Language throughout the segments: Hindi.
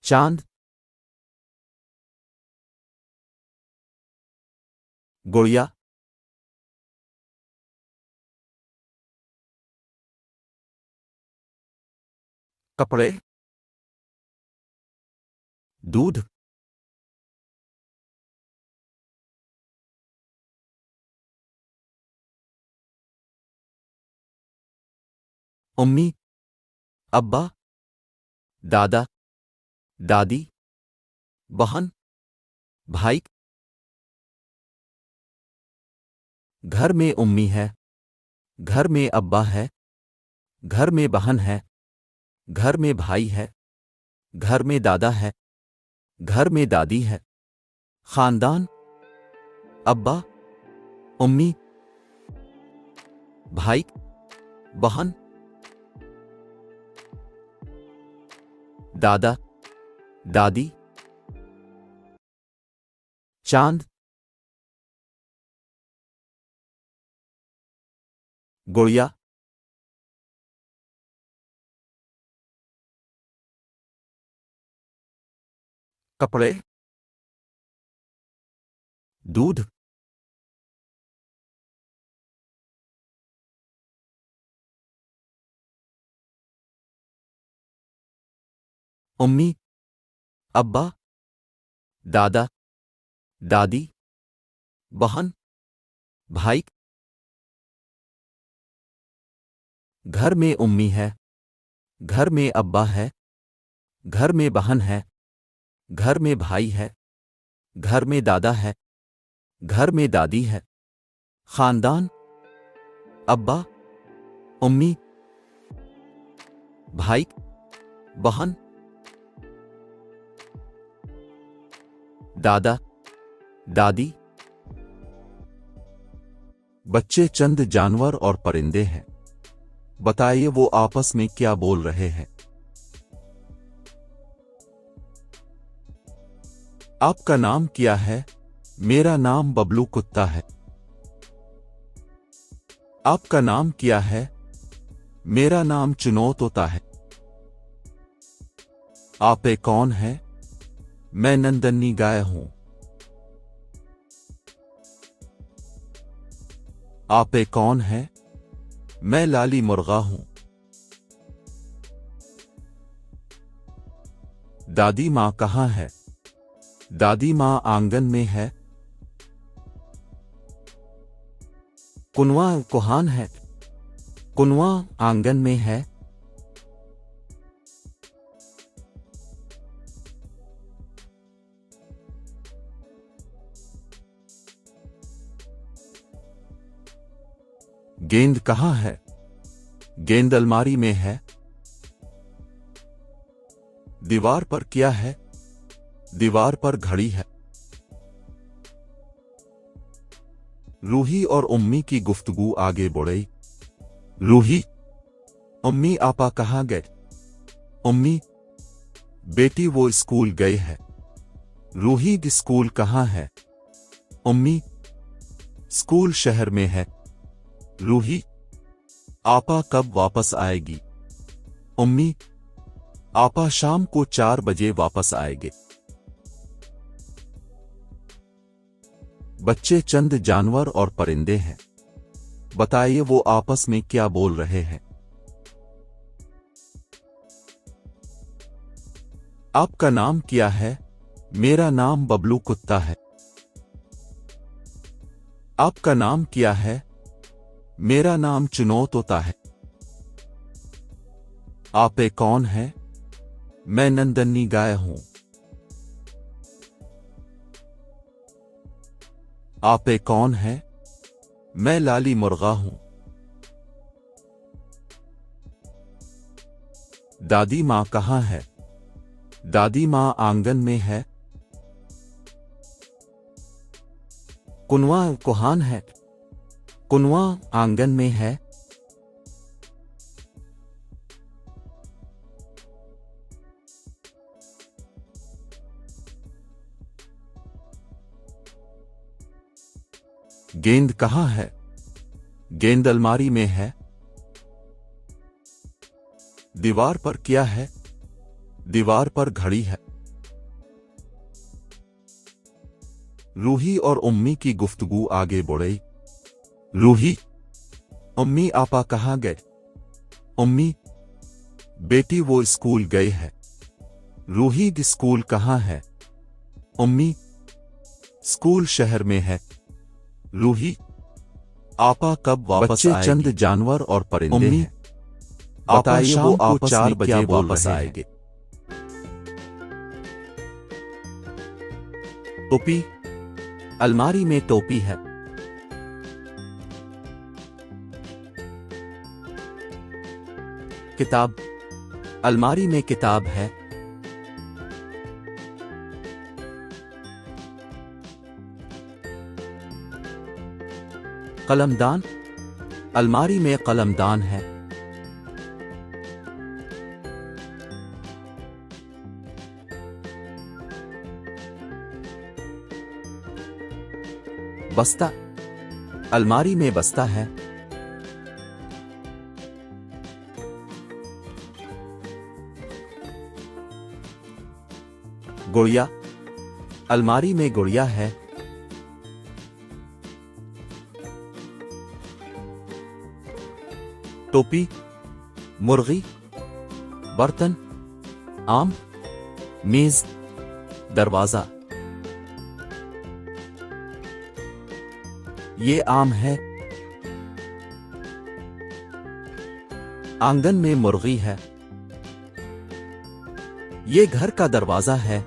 चांद, गुड़िया, कपड़े, दूध, उम्मी, अब्बा, दादा, दादी, बहन, भाई। घर में उम्मी है, घर में अब्बा है, घर में बहन है, घर में भाई है, घर में दादा है, घर में दादी है। खानदान, अब्बा, उम्मी, भाई, बहन, दादा, दादी। चांद, गुड़िया, कपड़े, दूध, उम्मी, अब्बा, दादा, दादी, बहन, भाई। घर में उम्मी है, घर में अब्बा है, घर में बहन है, घर में भाई है, घर में दादा है, घर में दादी है। खानदान, अब्बा, उम्मी, भाई, बहन, दादा, दादी। बच्चे चंद जानवर और परिंदे हैं। बताइए वो आपस में क्या बोल रहे हैं। आपका नाम क्या है? मेरा नाम बबलू कुत्ता है। आपका नाम क्या है? मेरा नाम चुनौ तोता है। आपे कौन है? मैं नंदनी गाय हूं। आपे कौन है? मैं लाली मुर्गा हूं। दादी मां कहां है? दादी मां आंगन में है। कुनवा कुहान है। कुनवा आंगन में है। गेंद कहां है? गेंद अलमारी में है। दीवार पर क्या है? दीवार पर घड़ी है। रूही और उम्मी की गुफ्तगू आगे बढ़ी। रूही, उम्मी आपा कहां गए? उम्मी, बेटी वो स्कूल गए है। रूही, स्कूल कहां है? उम्मी, स्कूल शहर में है। रूही, आपा कब वापस आएगी? उम्मी, आपा शाम को 4 बजे वापस आएंगे। बच्चे चंद जानवर और परिंदे हैं। बताइए वो आपस में क्या बोल रहे हैं। आपका नाम क्या है? मेरा नाम बबलू कुत्ता है। आपका नाम क्या है? मेरा नाम चुनौ तोता है। आपे कौन है? मैं नंदनी गाय हूं। आपे कौन है? मैं लाली मुर्गा हूं। दादी मां कहां है? दादी मां आंगन में है। कुनवा कुहान है। कुनवा आंगन में है। गेंद कहां है? गेंद अलमारी में है। दीवार पर क्या है? दीवार पर घड़ी है। रूही और उम्मी की गुफ्तगू आगे बढ़ी। रूही, उम्मी आपा कहाँ गए? उम्मी, बेटी वो स्कूल गई है। रूही, स्कूल कहाँ है? उम्मी, स्कूल शहर में है। रूही, आपा कब वापस आएगी? चंद जानवर और परिंदे हैं। बताइए वो आपस 4 बजे वापस आएंगे। टोपी, अलमारी में टोपी है। किताब, अलमारी में किताब है। कलमदान, अलमारी में कलमदान है। बस्ता, अलमारी में बस्ता है। गुड़िया, अलमारी में गुड़िया है। टोपी, मुर्गी, बर्तन, आम, मेज, दरवाजा। ये आम है। आंगन में मुर्गी है। ये घर का दरवाजा है।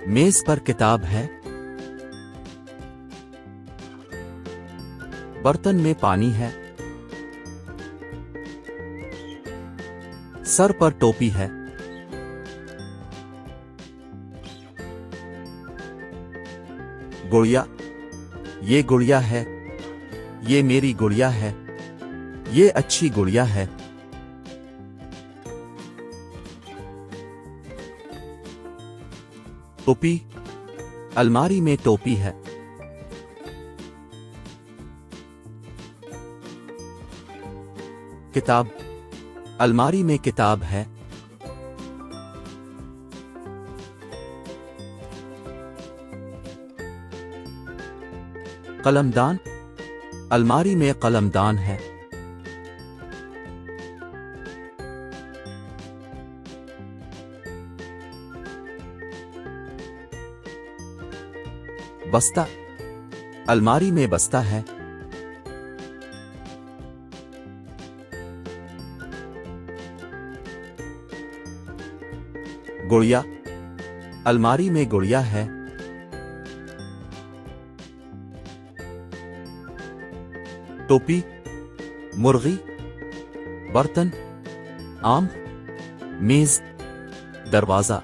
मेज पर किताब है। बर्तन में पानी है। सर पर टोपी है। गुड़िया, ये गुड़िया है। ये मेरी गुड़िया है। ये अच्छी गुड़िया है। टोपी, अलमारी में टोपी है। किताब, अलमारी में किताब है। कलमदान, अलमारी में कलमदान है। बस्ता, अलमारी में बस्ता है। गुड़िया, अलमारी में गुड़िया है। टोपी, मुर्गी, बर्तन, आम, मेज, दरवाजा।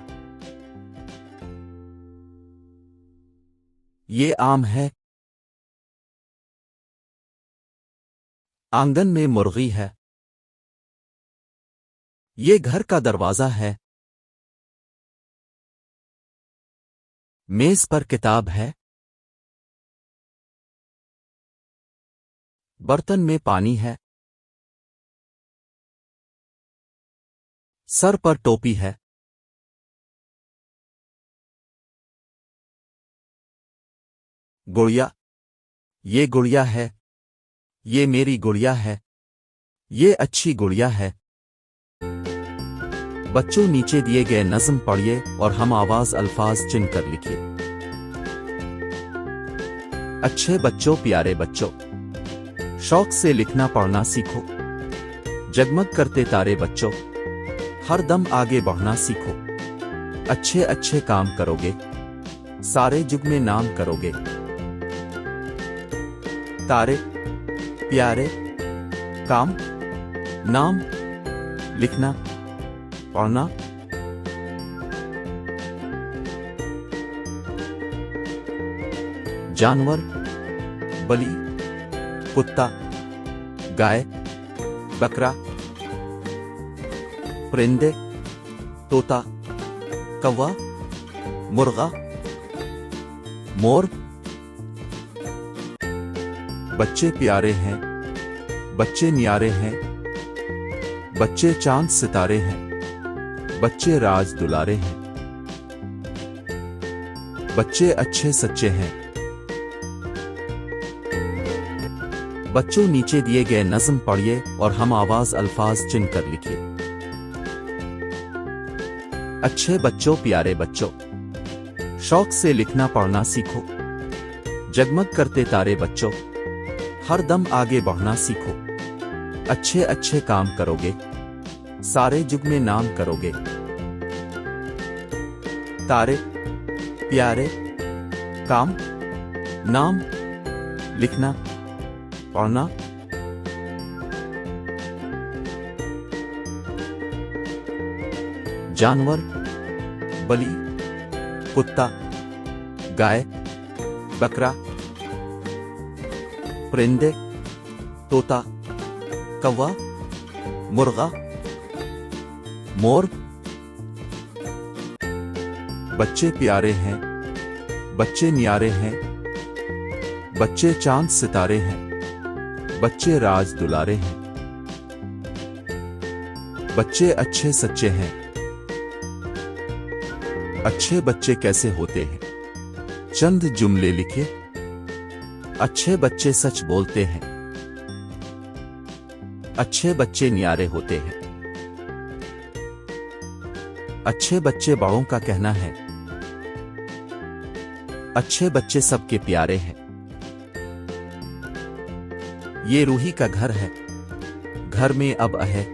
ये आम है। आंगन में मुर्गी है। ये घर का दरवाजा है। मेज पर किताब है। बर्तन में पानी है। सर पर टोपी है। गुड़िया, ये गुड़िया है। ये मेरी गुड़िया है। ये अच्छी गुड़िया है। बच्चों, नीचे दिए गए नज़्म पढ़िए और हम आवाज अल्फाज चुनकर लिखिए। अच्छे बच्चों, प्यारे बच्चों, शौक से लिखना पढ़ना सीखो। जगमग करते तारे बच्चों, हर दम आगे बढ़ना सीखो। अच्छे अच्छे काम करोगे, सारे जुग में नाम करोगे। तारे, प्यारे, काम, नाम, लिखना, पढ़ना। जानवर, बलि, कुत्ता, गाय, बकरा। परिंदे, तोता, कौवा, मुर्गा, मोर। बच्चे प्यारे हैं, बच्चे न्यारे हैं। बच्चे चांद सितारे हैं, बच्चे राज दुलारे हैं। बच्चे अच्छे सच्चे हैं। बच्चों, नीचे दिए गए नज़्म पढ़िए और हम आवाज अल्फाज चुनकर लिखिए। अच्छे बच्चों, प्यारे बच्चों, शौक से लिखना पढ़ना सीखो। जगमग करते तारे बच्चों, हर दम आगे बढ़ना सीखो। अच्छे अच्छे काम करोगे, सारे जुग में नाम करोगे। तारे, प्यारे, काम, नाम, लिखना, पढ़ना। जानवर, बलि, कुत्ता, गाय, बकरा। परिंदे, तोता, कौवा, मुर्गा, मोर। बच्चे प्यारे हैं, बच्चे न्यारे हैं, बच्चे चांद सितारे हैं, बच्चे राज दुलारे हैं। बच्चे अच्छे सच्चे हैं। अच्छे बच्चे कैसे होते हैं? चंद जुमले लिखे। अच्छे बच्चे सच बोलते हैं। अच्छे बच्चे न्यारे होते हैं। अच्छे बच्चे बड़ों का कहना है। अच्छे बच्चे सबके प्यारे हैं। ये रूही का घर है, घर में अब है।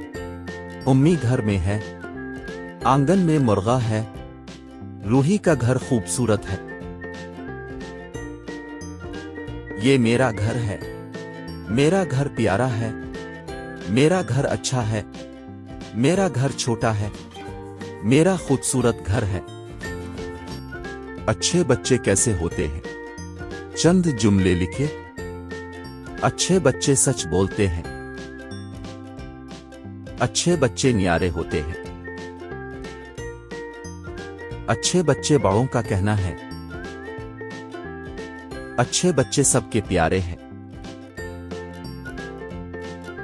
उम्मी घर में है, आंगन में मुर्गा है। रूही का घर खूबसूरत है। ये मेरा घर है, मेरा घर प्यारा है। मेरा घर अच्छा है, मेरा घर छोटा है। मेरा खूबसूरत घर है। अच्छे बच्चे कैसे होते हैं? चंद जुमले लिखे। अच्छे बच्चे सच बोलते हैं। अच्छे बच्चे न्यारे होते हैं। अच्छे बच्चे बड़ों का कहना है। अच्छे बच्चे सबके प्यारे हैं।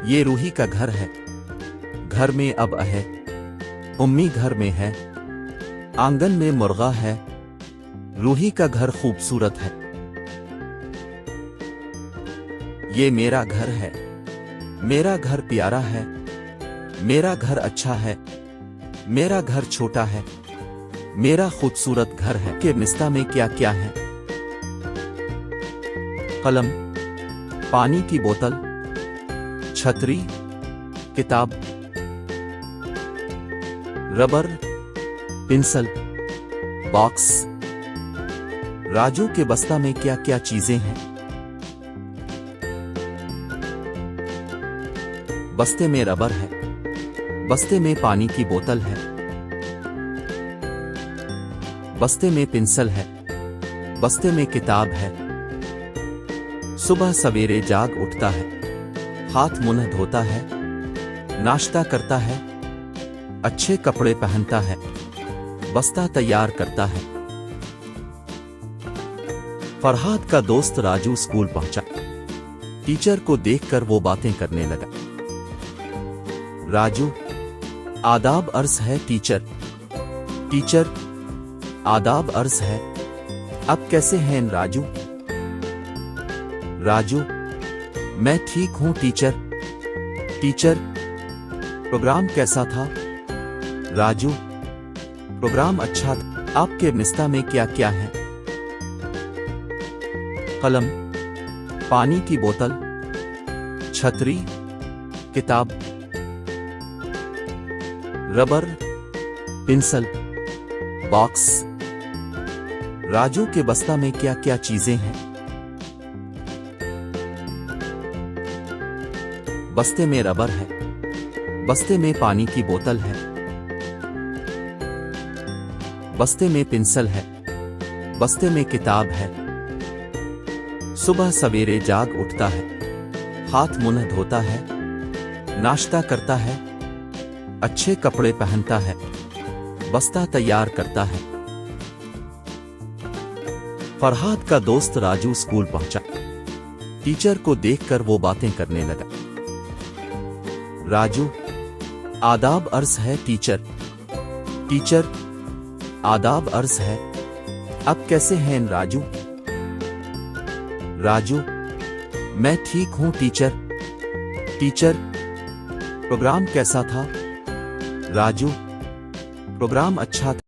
ये रूही का घर है, घर में अब है। उम्मी घर में है, आंगन में मुर्गा है। रूही का घर खूबसूरत है। ये मेरा घर है, मेरा घर प्यारा है। मेरा घर अच्छा है, मेरा घर छोटा है। मेरा खूबसूरत घर है। के निस्ता में क्या क्या है? कलम, पानी की बोतल, छतरी, किताब, रबर, पेंसिल, बॉक्स। राजू के बस्ता में क्या क्या चीजें हैं? बस्ते में रबर है, बस्ते में पानी की बोतल है, बस्ते में पेंसिल है, बस्ते में किताब है। सुबह सवेरे जाग उठता है, हाथ मुंह धोता है, नाश्ता करता है, अच्छे कपड़े पहनता है, बस्ता तैयार करता है। फरहाद का दोस्त राजू स्कूल पहुंचा। टीचर को देखकर वो बातें करने लगा। राजू, आदाब अर्ज है टीचर। टीचर, आदाब अर्ज है। अब कैसे हैं राजू? राजू, मैं ठीक हूं टीचर। टीचर, प्रोग्राम कैसा था? राजू, प्रोग्राम अच्छा था। आपके निस्ता में क्या क्या है? कलम, पानी की बोतल, छतरी, किताब, रबर, पेंसिल, बॉक्स। राजू के बस्ता में क्या क्या चीजें हैं? बस्ते में रबर है, बस्ते में पानी की बोतल है, बस्ते में पेंसिल है, बस्ते में किताब है। सुबह सवेरे जाग उठता है, हाथ मुंह धोता है, नाश्ता करता है, अच्छे कपड़े पहनता है, बस्ता तैयार करता है। फरहाद का दोस्त राजू स्कूल पहुंचा। टीचर को देखकर वो बातें करने लगा। राजू, आदाब अर्ज है टीचर। टीचर, आदाब अर्ज है। अब कैसे हैं राजू? राजू, मैं ठीक हूं टीचर। टीचर, प्रोग्राम कैसा था? राजू, प्रोग्राम अच्छा था।